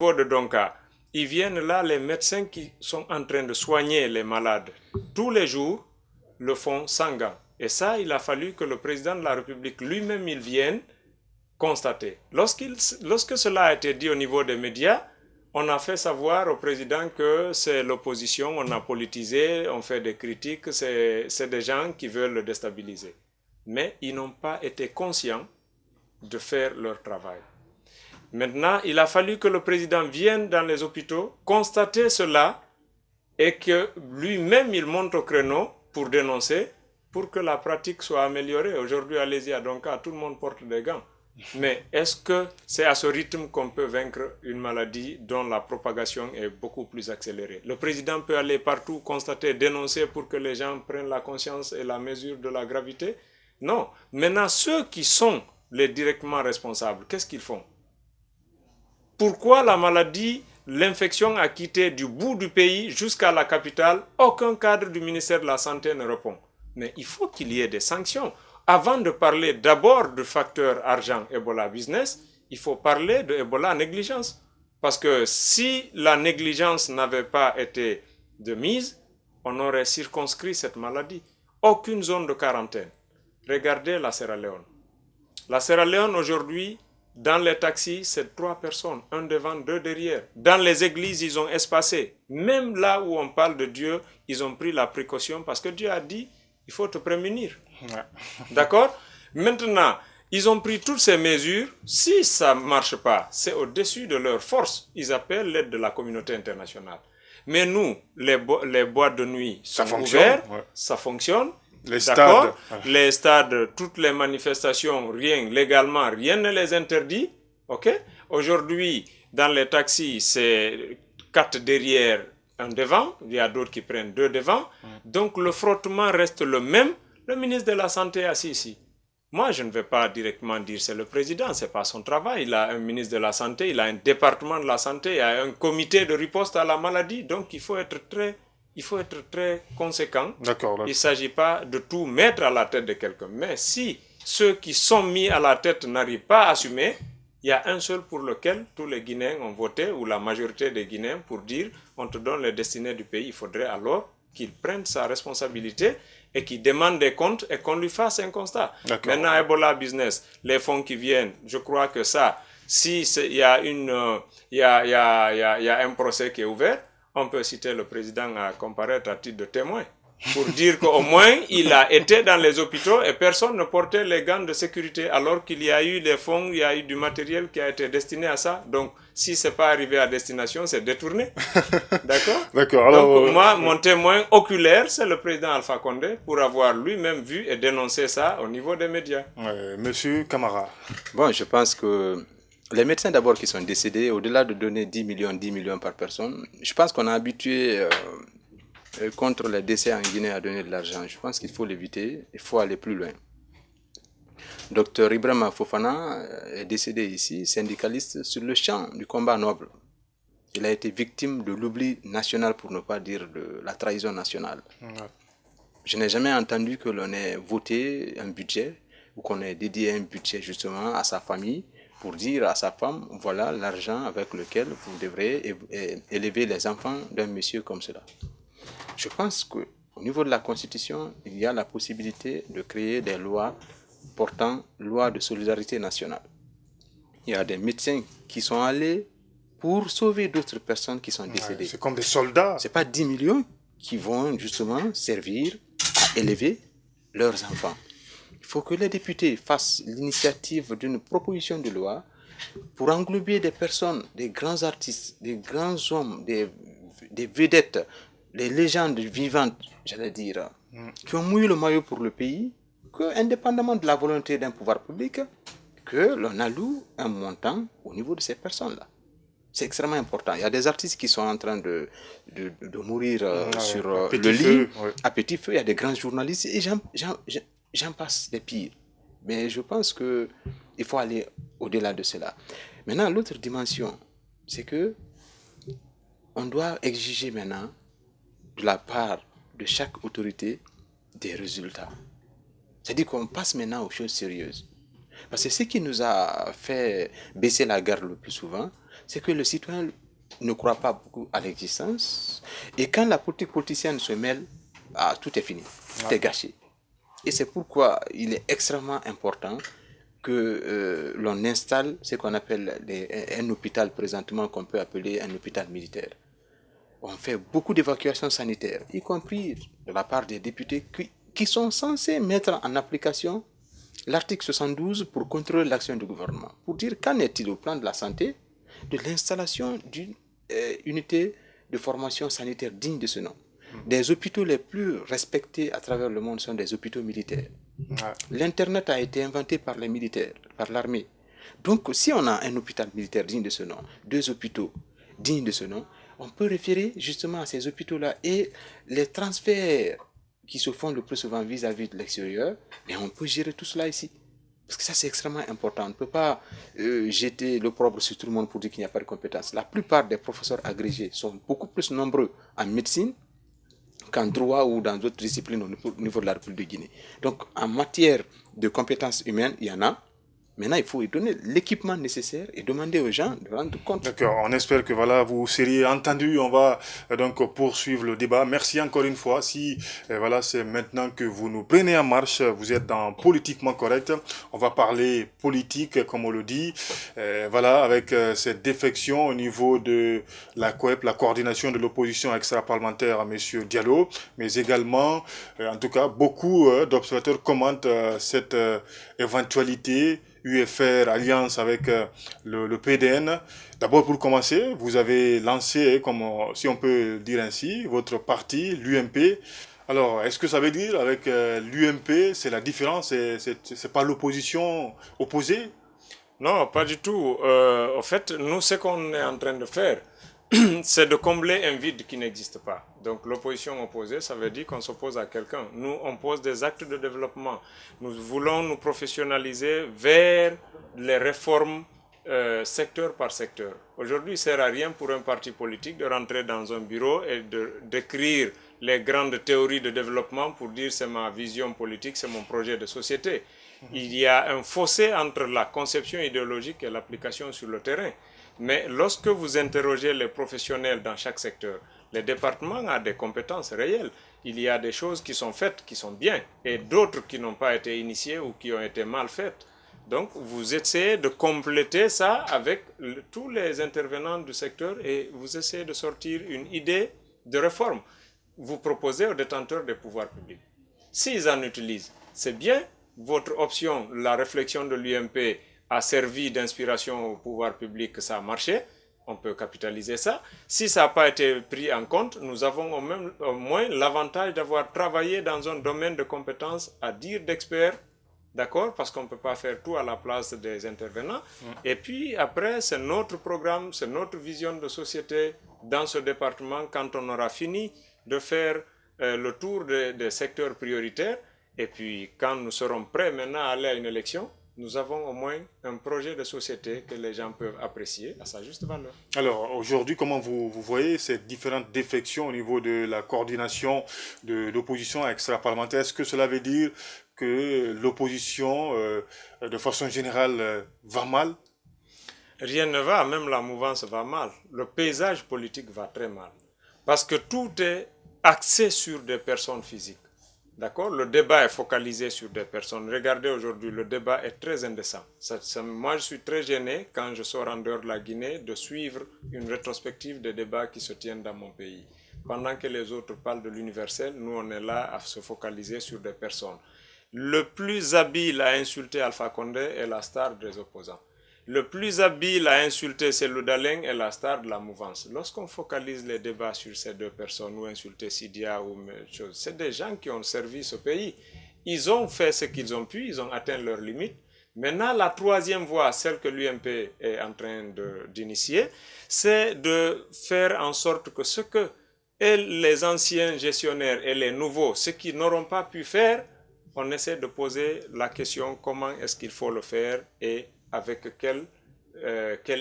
Au niveau de Donka, ils viennent là, les médecins qui sont en train de soigner les malades tous les jours le font sans gants. Et ça, il a fallu que le président de la République lui-même il vienne constater. Lorsque cela a été dit au niveau des médias, on a fait savoir au président que c'est l'opposition, on a politisé, on fait des critiques, c'est des gens qui veulent le déstabiliser. Mais ils n'ont pas été conscients de faire leur travail. Maintenant, il a fallu que le président vienne dans les hôpitaux, constater cela et que lui-même il monte au créneau pour dénoncer, pour que la pratique soit améliorée. Aujourd'hui, allez-y à Donka, tout le monde porte des gants. Mais est-ce que c'est à ce rythme qu'on peut vaincre une maladie dont la propagation est beaucoup plus accélérée? Le président peut aller partout, constater, dénoncer pour que les gens prennent la conscience et la mesure de la gravité? Non. Maintenant, ceux qui sont les directement responsables, qu'est-ce qu'ils font? Pourquoi la maladie, l'infection a quitté du bout du pays jusqu'à la capitale? Aucun cadre du ministère de la Santé ne répond. Mais il faut qu'il y ait des sanctions. Avant de parler d'abord du facteur argent Ebola business, il faut parler de Ebola négligence. Parce que si la négligence n'avait pas été de mise, on aurait circonscrit cette maladie. Aucune zone de quarantaine. Regardez la Sierra Leone. La Sierra Leone aujourd'hui, dans les taxis, c'est 3 personnes, un devant, 2 derrière. Dans les églises, ils ont espacé. Même là où on parle de Dieu, ils ont pris la précaution parce que Dieu a dit, il faut te prémunir. Ouais. D'accord? Maintenant, ils ont pris toutes ces mesures. Si ça ne marche pas, c'est au-dessus de leur force. Ils appellent l'aide de la communauté internationale. Mais nous, les boîtes de nuit sont ouvertes, ouais. Ça fonctionne. Les stades. Les stades, toutes les manifestations, légalement, rien ne les interdit. Ok? Aujourd'hui, dans les taxis, c'est 4 derrière, un devant. Il y a d'autres qui prennent 2 devant. Donc, le frottement reste le même. Le ministre de la Santé est assis ici. Moi, je ne vais pas directement dire c'est le président, ce n'est pas son travail. Il a un ministre de la Santé, il a un département de la Santé, il a un comité de riposte à la maladie. Donc, il faut être très conséquent. D'accord. Il ne s'agit pas de tout mettre à la tête de quelqu'un. Mais si ceux qui sont mis à la tête n'arrivent pas à assumer, il y a un seul pour lequel tous les Guinéens ont voté, ou la majorité des Guinéens, pour dire on te donne les destinées du pays. Il faudrait alors qu'il prenne sa responsabilité et qu'il demande des comptes et qu'on lui fasse un constat. Maintenant, Ebola Business, les fonds qui viennent, je crois que ça, si il y a un procès qui est ouvert, on peut citer le président à comparaître à titre de témoin pour dire qu'au moins il a été dans les hôpitaux et personne ne portait les gants de sécurité alors qu'il y a eu des fonds, il y a eu du matériel qui a été destiné à ça. Donc, si ce n'est pas arrivé à destination, c'est détourné. D'accord? D'accord. Donc, moi, mon témoin oculaire, c'est le président Alpha Condé pour avoir lui-même vu et dénoncé ça au niveau des médias. Monsieur Camara. Bon, je pense que les médecins d'abord qui sont décédés, au-delà de donner 10 millions par personne, je pense qu'on a habitué contre les décès en Guinée à donner de l'argent. Je pense qu'il faut l'éviter, il faut aller plus loin. Docteur Ibrahima Fofana est décédé ici, syndicaliste sur le champ du combat noble. Il a été victime de l'oubli national, pour ne pas dire de la trahison nationale. Je n'ai jamais entendu que l'on ait voté un budget ou qu'on ait dédié un budget justement à sa famille pour dire à sa femme, voilà l'argent avec lequel vous devrez élever les enfants d'un monsieur comme cela. Je pense qu'au niveau de la Constitution, il y a la possibilité de créer des lois portant loi de solidarité nationale. Il y a des médecins qui sont allés pour sauver d'autres personnes qui sont décédées. C'est comme des soldats. Ce n'est pas 10 millions qui vont justement servir à élever leurs enfants. Il faut que les députés fassent l'initiative d'une proposition de loi pour englober des personnes, des grands artistes, des grands hommes, des vedettes, des légendes vivantes, j'allais dire, qui ont mouillé le maillot pour le pays, que, indépendamment de la volonté d'un pouvoir public, que l'on alloue un montant au niveau de ces personnes-là. C'est extrêmement important. Il y a des artistes qui sont en train de mourir sur le lit, à petit feu. Il y a des grands journalistes et j'en passe des pires. Mais je pense qu'il faut aller au-delà de cela. Maintenant, l'autre dimension, c'est que on doit exiger maintenant de la part de chaque autorité des résultats. C'est-à-dire qu'on passe maintenant aux choses sérieuses. Parce que ce qui nous a fait baisser la garde le plus souvent, c'est que le citoyen ne croit pas beaucoup à l'existence. Et quand la politique politicienne se mêle, tout est fini, tout est gâché. Et c'est pourquoi il est extrêmement important que l'on installe ce qu'on appelle un hôpital présentement qu'on peut appeler un hôpital militaire. On fait beaucoup d'évacuations sanitaires, y compris de la part des députés qui sont censés mettre en application l'article 72 pour contrôler l'action du gouvernement. Pour dire qu'en est-il au plan de la santé, de l'installation d'une unité de formation sanitaire digne de ce nom. Des hôpitaux les plus respectés à travers le monde sont des hôpitaux militaires. L'Internet a été inventé par les militaires, par l'armée. Donc, si on a un hôpital militaire digne de ce nom, 2 hôpitaux dignes de ce nom, on peut référer justement à ces hôpitaux-là et les transferts qui se font le plus souvent vis-à-vis de l'extérieur, et on peut gérer tout cela ici. Parce que ça, c'est extrêmement important. On ne peut pas jeter l'opprobre sur tout le monde pour dire qu'il n'y a pas de compétences. La plupart des professeurs agrégés sont beaucoup plus nombreux en médecine qu'en droit ou dans d'autres disciplines au niveau de la République de Guinée. Donc, en matière de compétences humaines, il y en a. Maintenant, il faut y donner l'équipement nécessaire et demander aux gens de rendre compte. D'accord, on espère que voilà, vous seriez entendus. On va donc poursuivre le débat. Merci encore une fois. Si voilà, c'est maintenant que vous nous prenez en marche, vous êtes dans Politiquement Correct. On va parler politique, comme on le dit. Voilà, avec cette défection au niveau de la COEP, la coordination de l'opposition extra-parlementaire à M. Diallo, mais également, en tout cas, beaucoup d'observateurs commentent cette éventualité UFR alliance avec le PDN. D'abord, pour commencer, vous avez lancé, comme si on peut dire ainsi, votre parti, l'UMP. Alors, est-ce que ça veut dire avec l'UMP, c'est la différence, c'est pas l'opposition opposée? Non, pas du tout. En fait, nous, ce qu'on est en train de faire, c'est de combler un vide qui n'existe pas. Donc l'opposition opposée, ça veut dire qu'on s'oppose à quelqu'un. Nous, on pose des actes de développement. Nous voulons nous professionnaliser vers les réformes secteur par secteur. Aujourd'hui, il ne sert à rien pour un parti politique de rentrer dans un bureau et d'écrire les grandes théories de développement pour dire c'est ma vision politique, c'est mon projet de société. Il y a un fossé entre la conception idéologique et l'application sur le terrain. Mais lorsque vous interrogez les professionnels dans chaque secteur, les départements ont des compétences réelles. Il y a des choses qui sont faites, qui sont bien, et d'autres qui n'ont pas été initiées ou qui ont été mal faites. Donc, vous essayez de compléter ça avec tous les intervenants du secteur et vous essayez de sortir une idée de réforme. Vous proposez aux détenteurs des pouvoirs publics. S'ils en utilisent, c'est bien. Votre option, la réflexion de l'UMP, a servi d'inspiration au pouvoir public, ça a marché, on peut capitaliser ça. Si ça n'a pas été pris en compte, nous avons au moins l'avantage d'avoir travaillé dans un domaine de compétences à dire d'experts, d'accord, parce qu'on ne peut pas faire tout à la place des intervenants. Et puis après, c'est notre programme, c'est notre vision de société dans ce département quand on aura fini de faire le tour des secteurs prioritaires. Et puis quand nous serons prêts maintenant à aller à une élection, nous avons au moins un projet de société que les gens peuvent apprécier à sa juste valeur. Alors, aujourd'hui, comment vous voyez ces différentes défections au niveau de la coordination de l'opposition extra-parlementaire? Est-ce que cela veut dire que l'opposition, de façon générale, va mal? Rien ne va, même la mouvance va mal. Le paysage politique va très mal. Parce que tout est axé sur des personnes physiques. D'accord? Le débat est focalisé sur des personnes. Regardez aujourd'hui, le débat est très indécent. Moi, je suis très gêné quand je sors en dehors de la Guinée de suivre une rétrospective des débats qui se tiennent dans mon pays. Pendant que les autres parlent de l'universel, nous, on est là à se focaliser sur des personnes. Le plus habile à insulter Alpha Condé est la star des opposants. Le plus habile à insulter Cellou Dalein est la star de la mouvance. Lorsqu'on focalise les débats sur ces deux personnes ou insulter Sidia ou chose, c'est des gens qui ont servi ce pays. Ils ont fait ce qu'ils ont pu, ils ont atteint leurs limites. Maintenant, la troisième voie, celle que l'UMP est en train d'initier, c'est de faire en sorte que ce que les anciens gestionnaires et les nouveaux, ceux qui n'auront pas pu faire, on essaie de poser la question comment est-ce qu'il faut le faire et avec quelle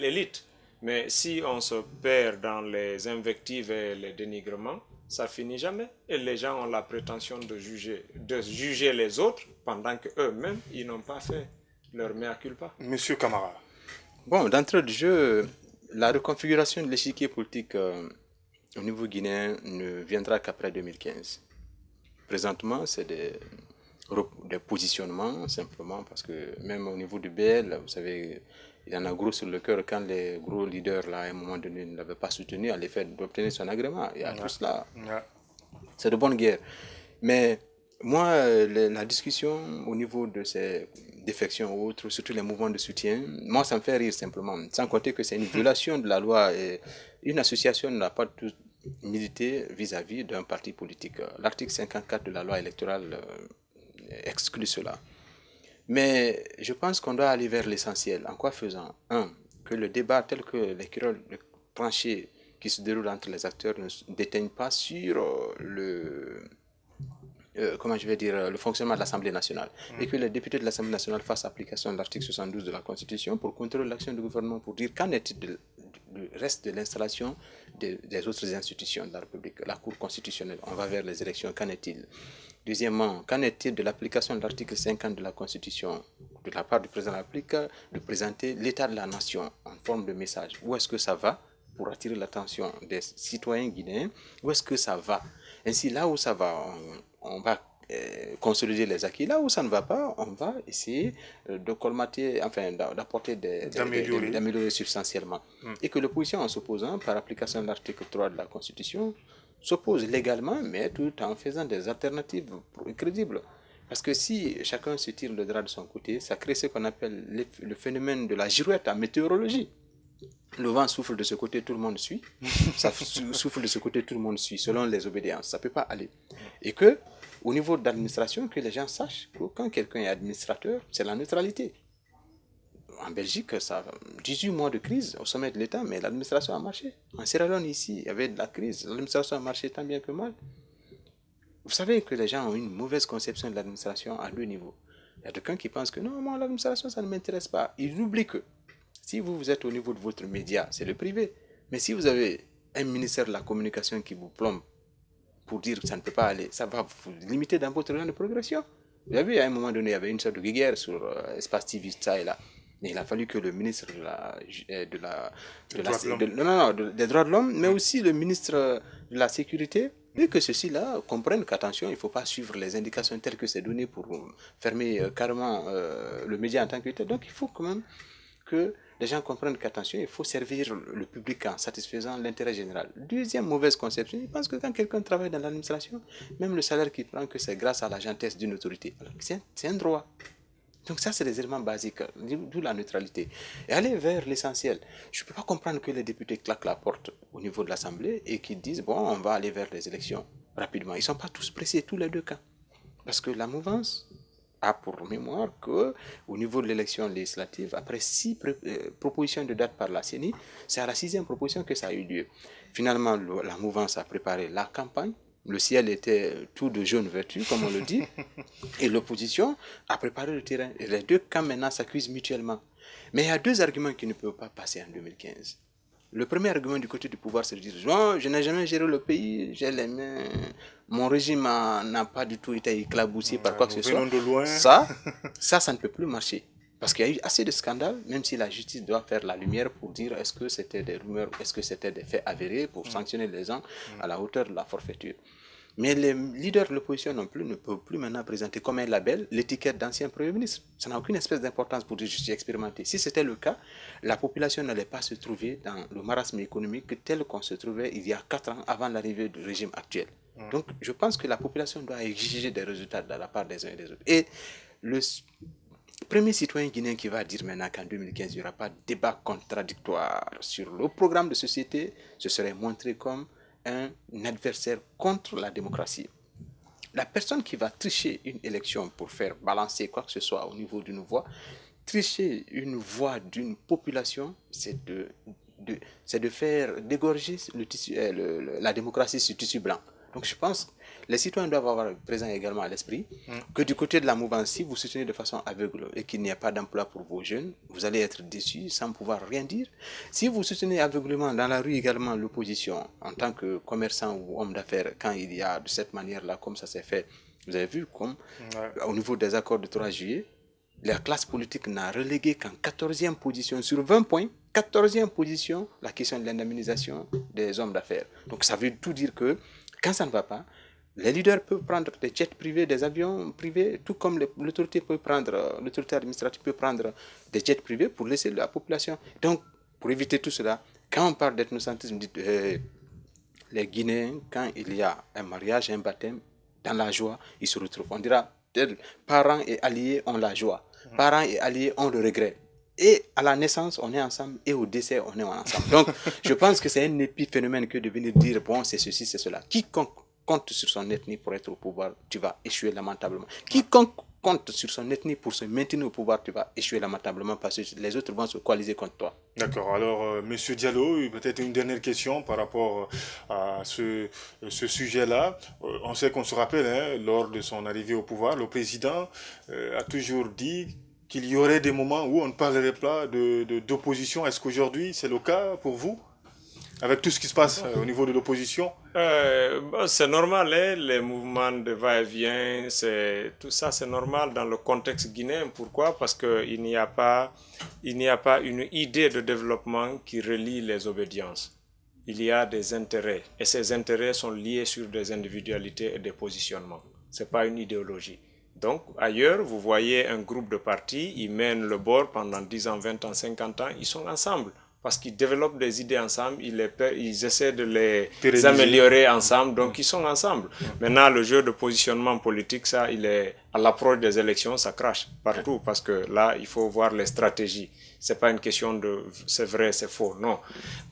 élite. Mais si on se perd dans les invectives et les dénigrements, ça finit jamais. Et les gens ont la prétention de juger les autres pendant qu'eux-mêmes, ils n'ont pas fait leur mea culpa. Monsieur Camara. Bon, d'entrée de jeu, la reconfiguration de l'échiquier politique au niveau guinéen ne viendra qu'après 2015. Présentement, c'est des positionnements simplement parce que même au niveau du BL, vous savez, il y en a gros sur le cœur quand les gros leaders là à un moment donné ne l'avaient pas soutenu à l'effet d'obtenir son agrément. Il y a tout cela. C'est de bonne guerre. Mais moi, la discussion au niveau de ces défections ou autres, surtout les mouvements de soutien, moi ça me fait rire simplement. Sans compter que c'est une violation de la loi et une association n'a pas tout milité vis-à-vis d'un parti politique. L'article 54 de la loi électorale exclut cela. Mais je pense qu'on doit aller vers l'essentiel. En quoi faisant? Un, que le débat tel que les querelles tranchées qui se déroulent entre les acteurs ne déteignent pas sur comment je vais dire, le fonctionnement de l'Assemblée nationale. Et que les députés de l'Assemblée nationale fassent application de l'article 72 de la Constitution pour contrôler l'action du gouvernement, pour dire qu'en est-il du reste de l'installation des autres institutions de la République, la Cour constitutionnelle. On va vers les élections, qu'en est-il? Deuxièmement, qu'en est-il de l'application de l'article 50 de la Constitution de la part du président de la République de présenter l'état de la nation en forme de message? Où est-ce que ça va pour attirer l'attention des citoyens guinéens? Où est-ce que ça va? Ainsi, là où ça va, on va consolider les acquis. Là où ça ne va pas, on va essayer de colmater, enfin d'apporter d'améliorer substantiellement. Et que l'opposition, en s'opposant par application de l'article 3 de la Constitution, s'oppose légalement, mais tout en faisant des alternatives crédibles. Parce que si chacun se tire le drap de son côté, ça crée ce qu'on appelle le phénomène de la girouette en météorologie. Le vent souffle de ce côté, tout le monde suit. Ça souffle de ce côté, tout le monde suit, selon les obédiences. Ça ne peut pas aller. Et que, au niveau de l'administration, que les gens sachent que quand quelqu'un est administrateur, c'est la neutralité. En Belgique, ça a 18 mois de crise au sommet de l'État, mais l'administration a marché. En Sierra Leone, ici, il y avait de la crise. L'administration a marché tant bien que mal. Vous savez que les gens ont une mauvaise conception de l'administration à deux niveaux. Il y a quelqu'un qui pense que non, moi, l'administration, ça ne m'intéresse pas. Il oublie que si vous êtes au niveau de votre média, c'est le privé. Mais si vous avez un ministère de la communication qui vous plombe pour dire que ça ne peut pas aller, ça va vous limiter dans votre rang de progression. Vous avez vu, à un moment donné, il y avait une sorte de guerre sur Espace TV, ça et là. Mais il a fallu que le ministre des droits de l'homme, mais aussi le ministre de la sécurité, et que ceux-ci-là comprennent qu'attention, il ne faut pas suivre les indications telles que c'est donné pour fermer carrément le média en tant que tel. Donc il faut quand même que les gens comprennent qu'attention, il faut servir le public en satisfaisant l'intérêt général. Deuxième mauvaise conception, ils pensent que quand quelqu'un travaille dans l'administration, même le salaire qu'il prend, que c'est grâce à la gentillesse d'une autorité. Alors c'est un droit. Donc ça, c'est des éléments basiques, d'où la neutralité. Et aller vers l'essentiel. Je ne peux pas comprendre que les députés claquent la porte au niveau de l'Assemblée et qu'ils disent, bon, on va aller vers les élections rapidement. Ils ne sont pas tous pressés, tous les deux cas. Parce que la mouvance a pour mémoire qu'au niveau de l'élection législative, après 6 propositions de date par la CENI, c'est à la 6e proposition que ça a eu lieu. Finalement, la mouvance a préparé la campagne. Le ciel était tout de jaune vertu, comme on le dit, et l'opposition a préparé le terrain. Et les deux camps maintenant s'accusent mutuellement. Mais il y a deux arguments qui ne peuvent pas passer en 2015. Le premier argument du côté du pouvoir, c'est de dire non, je n'ai jamais géré le pays, j'ai les mains, mon régime n'a pas du tout été éclaboussé par quoi que ce soit. De loin. Ça ne peut plus marcher. Parce qu'il y a eu assez de scandales, même si la justice doit faire la lumière pour dire est-ce que c'était des rumeurs, est-ce que c'était des faits avérés pour sanctionner les gens à la hauteur de la forfaiture. Mais les leaders de l'opposition non plus ne peuvent plus maintenant présenter comme un label l'étiquette d'ancien Premier ministre. Ça n'a aucune espèce d'importance pour dire je suis expérimenté. Si c'était le cas, la population n'allait pas se trouver dans le marasme économique tel qu'on se trouvait il y a 4 ans avant l'arrivée du régime actuel. Donc je pense que la population doit exiger des résultats de la part des uns et des autres. Et le premier citoyen guinéen qui va dire maintenant qu'en 2015 il n'y aura pas de débat contradictoire sur le programme de société, ce serait montré comme un adversaire contre la démocratie. La personne qui va tricher une élection pour faire balancer quoi que ce soit au niveau d'une voix, tricher une voix d'une population, c'est de faire dégorger la démocratie sur tissu blanc. Donc je pense que les citoyens doivent avoir présent également à l'esprit que du côté de la mouvance, si vous soutenez de façon aveugle et qu'il n'y a pas d'emploi pour vos jeunes, vous allez être déçus sans pouvoir rien dire. Si vous soutenez aveuglement dans la rue également l'opposition en tant que commerçant ou homme d'affaires, quand il y a de cette manière-là, comme ça s'est fait, vous avez vu comme au niveau des accords de 3 juillet, la classe politique n'a relégué qu'en 14e position sur 20 points, 14e position, la question de l'indemnisation des hommes d'affaires. Donc ça veut tout dire que quand ça ne va pas, les leaders peuvent prendre des jets privés, des avions privés, tout comme l'autorité administrative peut prendre des jets privés pour laisser la population. Donc, pour éviter tout cela, quand on parle d'ethnocentrisme, les Guinéens, quand il y a un mariage, un baptême, dans la joie, ils se retrouvent. On dira, parents et alliés ont la joie. Parents et alliés ont le regret. Et à la naissance, on est ensemble, et au décès, on est ensemble. Donc, je pense que c'est un épiphénomène que de venir dire, bon, c'est ceci, c'est cela. Quiconque compte sur son ethnie pour être au pouvoir, tu vas échouer lamentablement. Quiconque compte sur son ethnie pour se maintenir au pouvoir, tu vas échouer lamentablement parce que les autres vont se coaliser contre toi. D'accord. Alors, Monsieur Diallo, peut-être une dernière question par rapport à ce sujet-là. On sait qu'on se rappelle, hein, lors de son arrivée au pouvoir, le président a toujours dit qu'il y aurait des moments où on ne parlerait pas d'opposition. Est-ce qu'aujourd'hui, c'est le cas pour vous, avec tout ce qui se passe au niveau de l'opposition? C'est normal, hein, les mouvements de va-et-vient, tout ça c'est normal dans le contexte guinéen. Pourquoi? Parce qu'il n'y a pas une idée de développement qui relie les obédiences. Il y a des intérêts et ces intérêts sont liés sur des individualités et des positionnements. Ce n'est pas une idéologie. Donc ailleurs, vous voyez un groupe de partis, ils mènent le bord pendant 10 ans, 20 ans, 50 ans, ils sont ensemble. Parce qu'ils développent des idées ensemble, ils essaient de les améliorer ensemble, donc ils sont ensemble. Maintenant, le jeu de positionnement politique, ça, il est à l'approche des élections, ça crache partout, parce que là, il faut voir les stratégies. C'est pas une question de c'est vrai, c'est faux, non.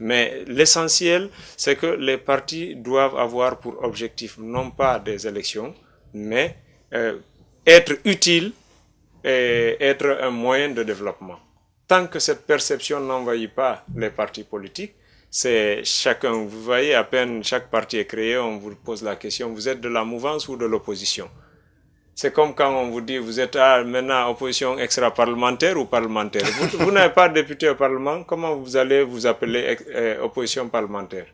Mais l'essentiel, c'est que les partis doivent avoir pour objectif non pas des élections, mais être utile et être un moyen de développement. Tant que cette perception n'envahit pas les partis politiques, c'est chacun, vous voyez, à peine chaque parti est créé, on vous pose la question, vous êtes de la mouvance ou de l'opposition? C'est comme quand on vous dit, vous êtes maintenant opposition extra-parlementaire ou parlementaire. Vous n'avez pas de député au Parlement, comment vous allez vous appeler opposition parlementaire?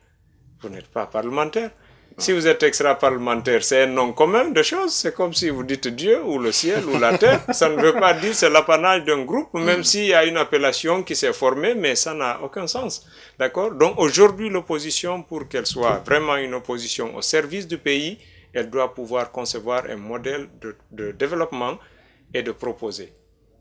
Vous n'êtes pas parlementaire. Si vous êtes extra-parlementaire, c'est un nom commun de choses. C'est comme si vous dites Dieu ou le ciel ou la terre. Ça ne veut pas dire c'est l'apanage d'un groupe, même s'il y a une appellation qui s'est formée, mais ça n'a aucun sens. D'accord? Donc aujourd'hui, l'opposition, pour qu'elle soit vraiment une opposition au service du pays, elle doit pouvoir concevoir un modèle de développement et de proposer.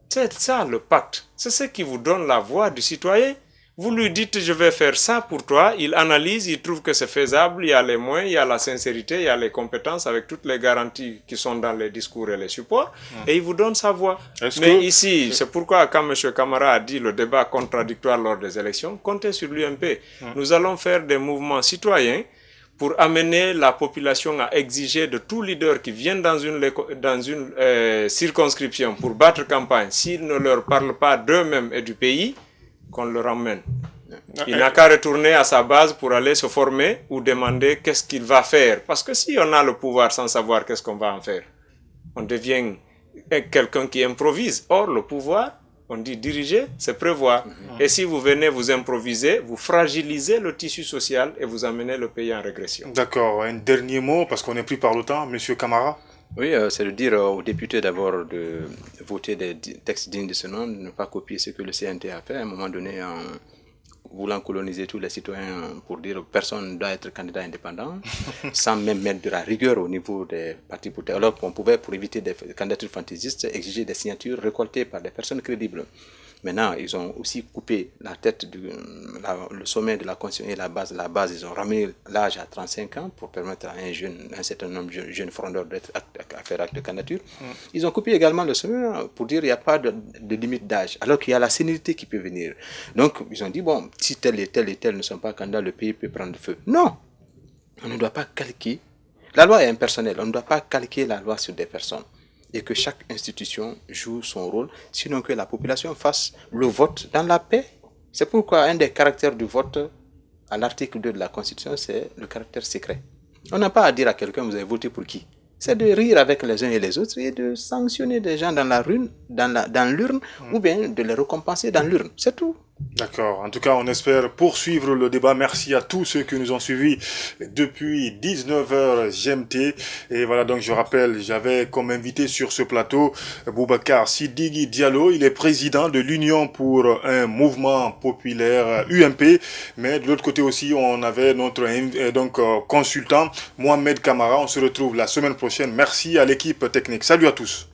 C'est ça le pacte. C'est ce qui vous donne la voix du citoyen. Vous lui dites, je vais faire ça pour toi, il analyse, il trouve que c'est faisable, il y a les moyens, il y a la sincérité, il y a les compétences avec toutes les garanties qui sont dans les discours et les supports, et il vous donne sa voix. Mais ici, c'est pourquoi quand M. Camara a dit le débat contradictoire lors des élections, comptez sur l'UMP. Nous allons faire des mouvements citoyens pour amener la population à exiger de tout leader qui vient dans une circonscription pour battre campagne, s'il ne leur parle pas d'eux-mêmes et du pays, qu'on le ramène. Il n'a qu'à retourner à sa base pour aller se former ou demander qu'est-ce qu'il va faire. Parce que si on a le pouvoir sans savoir qu'est-ce qu'on va en faire, on devient quelqu'un qui improvise. Or, le pouvoir, on dit diriger, c'est prévoir. Et si vous venez vous improviser, vous fragilisez le tissu social et vous amenez le pays en régression. D'accord. Un dernier mot, parce qu'on est pris par le temps, Monsieur Camara. Oui, c'est de dire aux députés d'abord de voter des textes dignes de ce nom, de ne pas copier ce que le CNT a fait à un moment donné en voulant coloniser tous les citoyens pour dire que personne ne doit être candidat indépendant, sans même mettre de la rigueur au niveau des partis politiques. Alors qu'on pouvait, pour éviter des candidatures fantaisistes, exiger des signatures récoltées par des personnes crédibles. Maintenant, ils ont aussi coupé la tête, le sommet de la Constitution et la base, ils ont ramené l'âge à 35 ans pour permettre à un certain nombre de jeunes frondeurs à faire acte de candidature. Ils ont coupé également le sommet pour dire qu'il n'y a pas de limite d'âge, alors qu'il y a la sénilité qui peut venir. Donc, ils ont dit, bon, si tel et tel ne sont pas candidats, le pays peut prendre feu. Non, on ne doit pas calquer. La loi est impersonnelle, on ne doit pas calquer la loi sur des personnes. Et que chaque institution joue son rôle, sinon que la population fasse le vote dans la paix. C'est pourquoi un des caractères du vote, à l'article 2 de la Constitution, c'est le caractère secret. On n'a pas à dire à quelqu'un, vous avez voté pour qui? C'est de rire avec les uns et les autres et de sanctionner des gens dans l'urne ou bien de les récompenser dans l'urne. C'est tout. D'accord. En tout cas, on espère poursuivre le débat. Merci à tous ceux qui nous ont suivis depuis 19h GMT. Et voilà, donc je rappelle, j'avais comme invité sur ce plateau Boubacar Sidiki Diallo. Il est président de l'Union pour un mouvement populaire UMP. Mais de l'autre côté aussi, on avait notre consultant Mohamed Kamara. On se retrouve la semaine prochaine. Merci à l'équipe technique. Salut à tous.